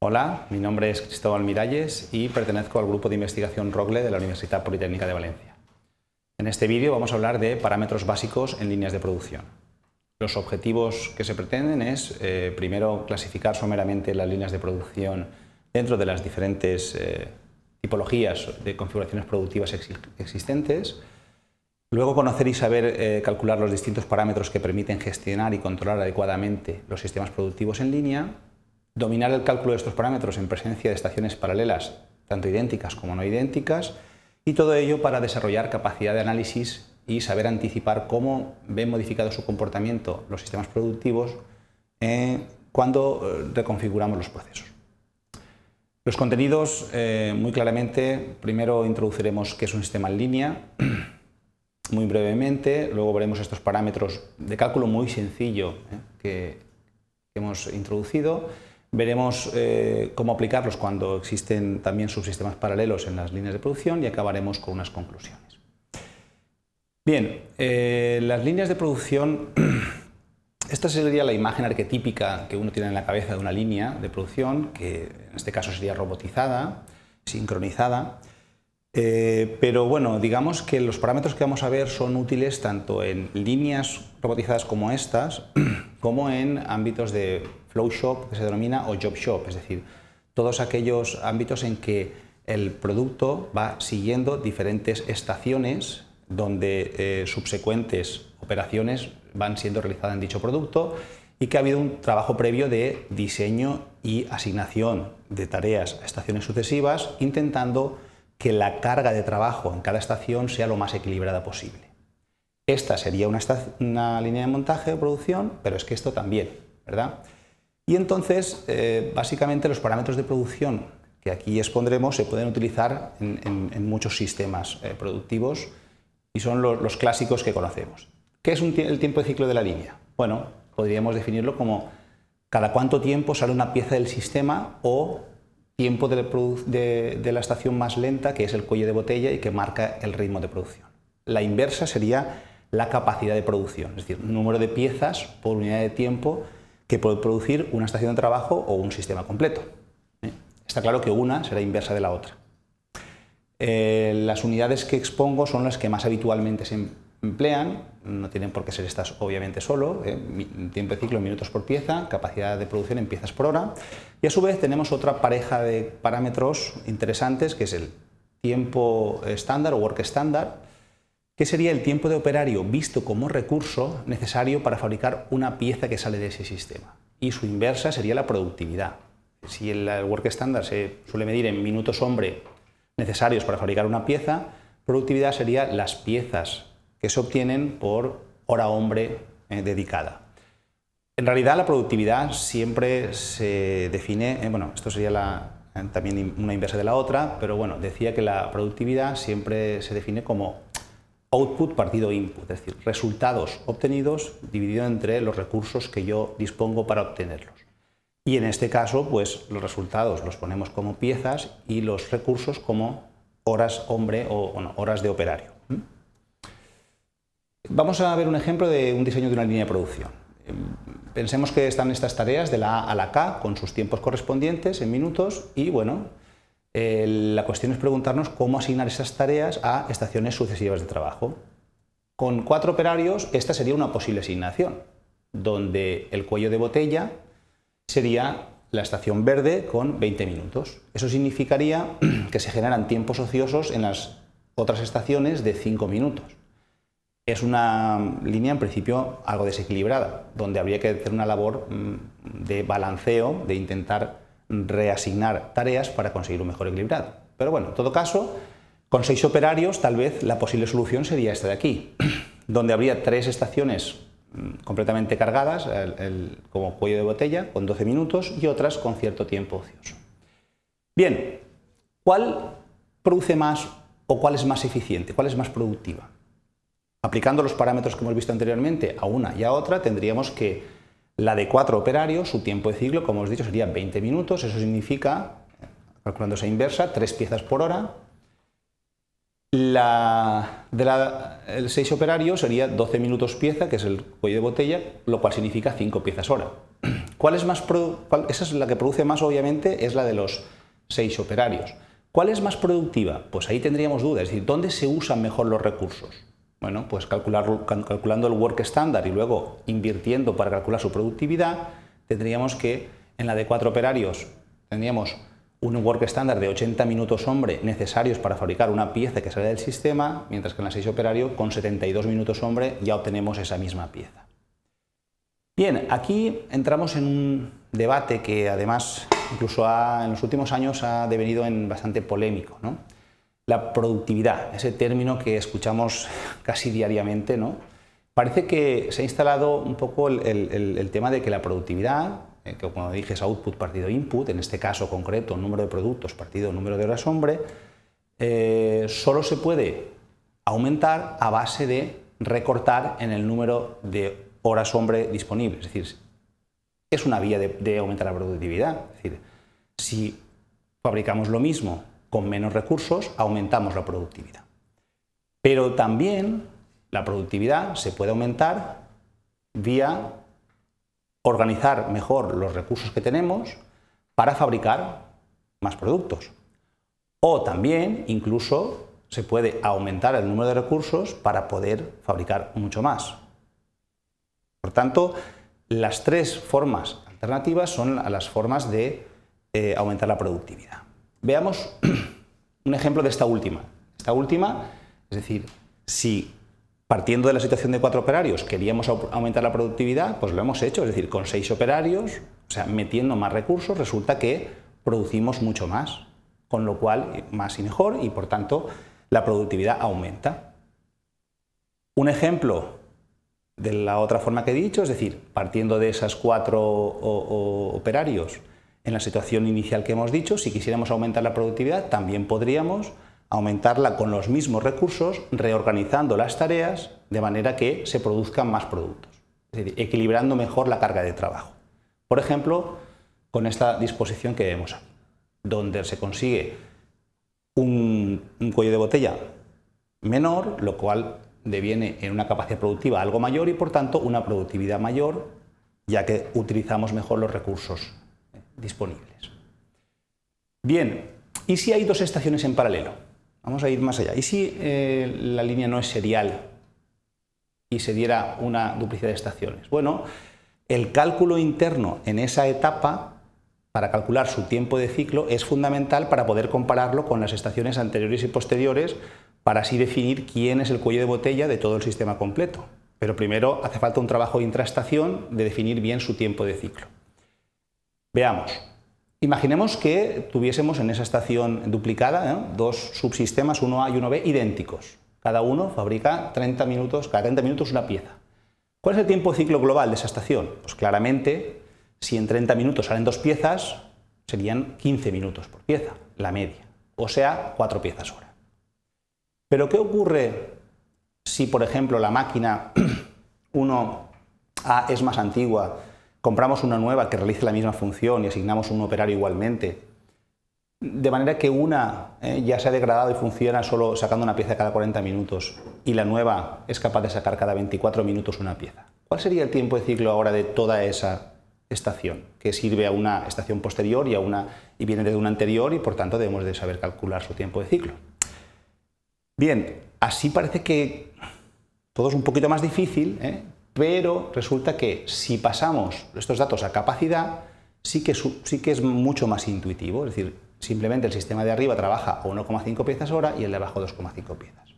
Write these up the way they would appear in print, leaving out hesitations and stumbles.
Hola, mi nombre es Cristóbal Miralles y pertenezco al grupo de investigación ROCLE de la Universidad Politécnica de Valencia. En este vídeo vamos a hablar de parámetros básicos en líneas de producción. Los objetivos que se pretenden es, primero, clasificar someramente las líneas de producción dentro de las diferentes tipologías de configuraciones productivas existentes. Luego, conocer y saber calcular los distintos parámetros que permiten gestionar y controlar adecuadamente los sistemas productivos en línea. Dominar el cálculo de estos parámetros en presencia de estaciones paralelas, tanto idénticas como no idénticas, y todo ello para desarrollar capacidad de análisis y saber anticipar cómo ven modificado su comportamiento los sistemas productivos cuando reconfiguramos los procesos. Los contenidos, muy claramente, primero introduciremos qué es un sistema en línea, muy brevemente, luego veremos estos parámetros de cálculo muy sencillo que hemos introducido. Veremos cómo aplicarlos cuando existen también subsistemas paralelos en las líneas de producción y acabaremos con unas conclusiones. Bien, las líneas de producción, esta sería la imagen arquetípica que uno tiene en la cabeza de una línea de producción, que en este caso sería robotizada, sincronizada, pero bueno, digamos que los parámetros que vamos a ver son útiles tanto en líneas robotizadas como estas, como en ámbitos de flow shop, que se denomina, o job shop, es decir, todos aquellos ámbitos en que el producto va siguiendo diferentes estaciones donde subsecuentes operaciones van siendo realizadas en dicho producto y que ha habido un trabajo previo de diseño y asignación de tareas a estaciones sucesivas, intentando que la carga de trabajo en cada estación sea lo más equilibrada posible. Esta sería una línea de montaje o producción, pero es que esto también, ¿verdad? Y entonces, básicamente los parámetros de producción que aquí expondremos se pueden utilizar en muchos sistemas productivos y son los clásicos que conocemos. ¿Qué es el tiempo de ciclo de la línea? Bueno, podríamos definirlo como cada cuánto tiempo sale una pieza del sistema o tiempo de la estación más lenta, que es el cuello de botella y que marca el ritmo de producción. La inversa sería la capacidad de producción, es decir, número de piezas por unidad de tiempo que puede producir una estación de trabajo o un sistema completo. Está claro que una será inversa de la otra. Las unidades que expongo son las que más habitualmente se emplean, no tienen por qué ser estas obviamente solo, tiempo de ciclo en minutos por pieza, capacidad de producción en piezas por hora, y a su vez tenemos otra pareja de parámetros interesantes que es el tiempo estándar o work estándar, que sería el tiempo de operario visto como recurso necesario para fabricar una pieza que sale de ese sistema. Y su inversa sería la productividad. Si el work estándar se suele medir en minutos hombre necesarios para fabricar una pieza, productividad sería las piezas que se obtienen por hora hombre dedicada. En realidad la productividad siempre se define, bueno, esto sería también una inversa de la otra, pero bueno, decía que la productividad siempre se define como output partido input, es decir, resultados obtenidos dividido entre los recursos que yo dispongo para obtenerlos. Y en este caso, pues los resultados los ponemos como piezas y los recursos como horas hombre o bueno, horas de operario. Vamos a ver un ejemplo de un diseño de una línea de producción. Pensemos que están estas tareas de la A a la K con sus tiempos correspondientes en minutos y bueno, la cuestión es preguntarnos cómo asignar esas tareas a estaciones sucesivas de trabajo. Con 4 operarios esta sería una posible asignación, donde el cuello de botella sería la estación verde con 20 minutos. Eso significaría que se generan tiempos ociosos en las otras estaciones de 5 minutos. Es una línea en principio algo desequilibrada, donde habría que hacer una labor de balanceo, de intentar reasignar tareas para conseguir un mejor equilibrado. Pero bueno, en todo caso, con 6 operarios tal vez la posible solución sería esta de aquí, donde habría 3 estaciones completamente cargadas, como cuello de botella, con 12 minutos y otras con cierto tiempo ocioso. Bien, ¿cuál produce más o cuál es más eficiente? ¿Cuál es más productiva? Aplicando los parámetros que hemos visto anteriormente a una y a otra, tendríamos que la de 4 operarios, su tiempo de ciclo, como os he dicho, sería 20 minutos. Eso significa, calculando esa inversa, 3 piezas por hora. El 6 operario sería 12 minutos pieza, que es el cuello de botella, lo cual significa 5 piezas hora. Esa es la que produce más, obviamente, es la de los 6 operarios. ¿Cuál es más productiva? Pues ahí tendríamos dudas, es decir, ¿dónde se usan mejor los recursos? Bueno, pues calculando el work estándar y luego invirtiendo para calcular su productividad, tendríamos que en la de 4 operarios tendríamos un work estándar de 80 minutos hombre necesarios para fabricar una pieza que sale del sistema, mientras que en la 6 operario con 72 minutos hombre ya obtenemos esa misma pieza. Bien, aquí entramos en un debate que además incluso en los últimos años ha devenido en bastante polémico, ¿no? La productividad, ese término que escuchamos casi diariamente, ¿no? Parece que se ha instalado un poco el tema de que la productividad, que como dije es output partido input, en este caso concreto número de productos partido número de horas hombre, solo se puede aumentar a base de recortar en el número de horas hombre disponibles. Es decir, es una vía de aumentar la productividad. Es decir, si fabricamos lo mismo con menos recursos, aumentamos la productividad. Pero también la productividad se puede aumentar vía organizar mejor los recursos que tenemos para fabricar más productos. O también, incluso, se puede aumentar el número de recursos para poder fabricar mucho más. Por tanto, las 3 formas alternativas son las formas de aumentar la productividad. Veamos un ejemplo de esta última. Esta última, es decir, si partiendo de la situación de 4 operarios queríamos aumentar la productividad, pues lo hemos hecho, es decir, con 6 operarios, o sea, metiendo más recursos, resulta que producimos mucho más, con lo cual más y mejor, y por tanto la productividad aumenta. Un ejemplo de la otra forma que he dicho, es decir, partiendo de esas 4 operarios en la situación inicial que hemos dicho, si quisiéramos aumentar la productividad, también podríamos aumentarla con los mismos recursos, reorganizando las tareas de manera que se produzcan más productos, es decir, equilibrando mejor la carga de trabajo. Por ejemplo, con esta disposición que vemos aquí, donde se consigue un cuello de botella menor, lo cual deviene en una capacidad productiva algo mayor y por tanto una productividad mayor, ya que utilizamos mejor los recursos disponibles. Bien, ¿y si hay 2 estaciones en paralelo? Vamos a ir más allá. ¿Y si la línea no es serial y se diera una duplicidad de estaciones? Bueno, el cálculo interno en esa etapa para calcular su tiempo de ciclo es fundamental para poder compararlo con las estaciones anteriores y posteriores para así definir quién es el cuello de botella de todo el sistema completo. Pero primero hace falta un trabajo de intraestación de definir bien su tiempo de ciclo. Veamos. Imaginemos que tuviésemos en esa estación duplicada 2 subsistemas, uno A y uno B, idénticos. Cada uno fabrica 30 minutos, cada 30 minutos una pieza. ¿Cuál es el tiempo de ciclo global de esa estación? Pues claramente, si en 30 minutos salen 2 piezas, serían 15 minutos por pieza, la media. O sea, 4 piezas hora. Pero ¿qué ocurre si, por ejemplo, la máquina 1A es más antigua, compramos una nueva que realice la misma función y asignamos un operario igualmente, de manera que una ya se ha degradado y funciona solo sacando una pieza cada 40 minutos y la nueva es capaz de sacar cada 24 minutos una pieza? ¿Cuál sería el tiempo de ciclo ahora de toda esa estación, que sirve a una estación posterior y viene de una anterior y por tanto debemos de saber calcular su tiempo de ciclo? Bien, así parece que todo es un poquito más difícil, pero resulta que si pasamos estos datos a capacidad, sí que es mucho más intuitivo, es decir, simplemente el sistema de arriba trabaja a 1,5 piezas hora y el de abajo 2,5 piezas,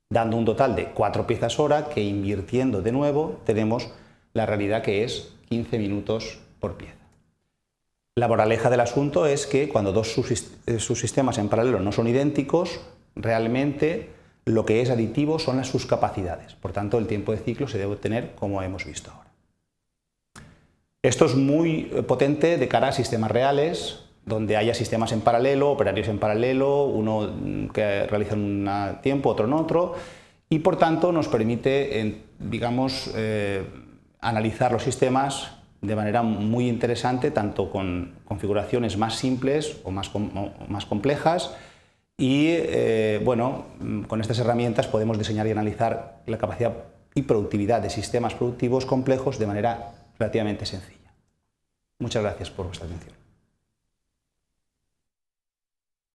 dando un total de 4 piezas hora que invirtiendo de nuevo tenemos la realidad que es 15 minutos por pieza. La moraleja del asunto es que cuando 2 subsistemas en paralelo no son idénticos, realmente lo que es aditivo son sus capacidades. Por tanto, el tiempo de ciclo se debe obtener como hemos visto ahora. Esto es muy potente de cara a sistemas reales, donde haya sistemas en paralelo, operarios en paralelo, uno que realiza en un tiempo, otro en otro, y por tanto nos permite, digamos, analizar los sistemas de manera muy interesante, tanto con configuraciones más simples o más complejas, y bueno, con estas herramientas podemos diseñar y analizar la capacidad y productividad de sistemas productivos complejos de manera relativamente sencilla. Muchas gracias por vuestra atención.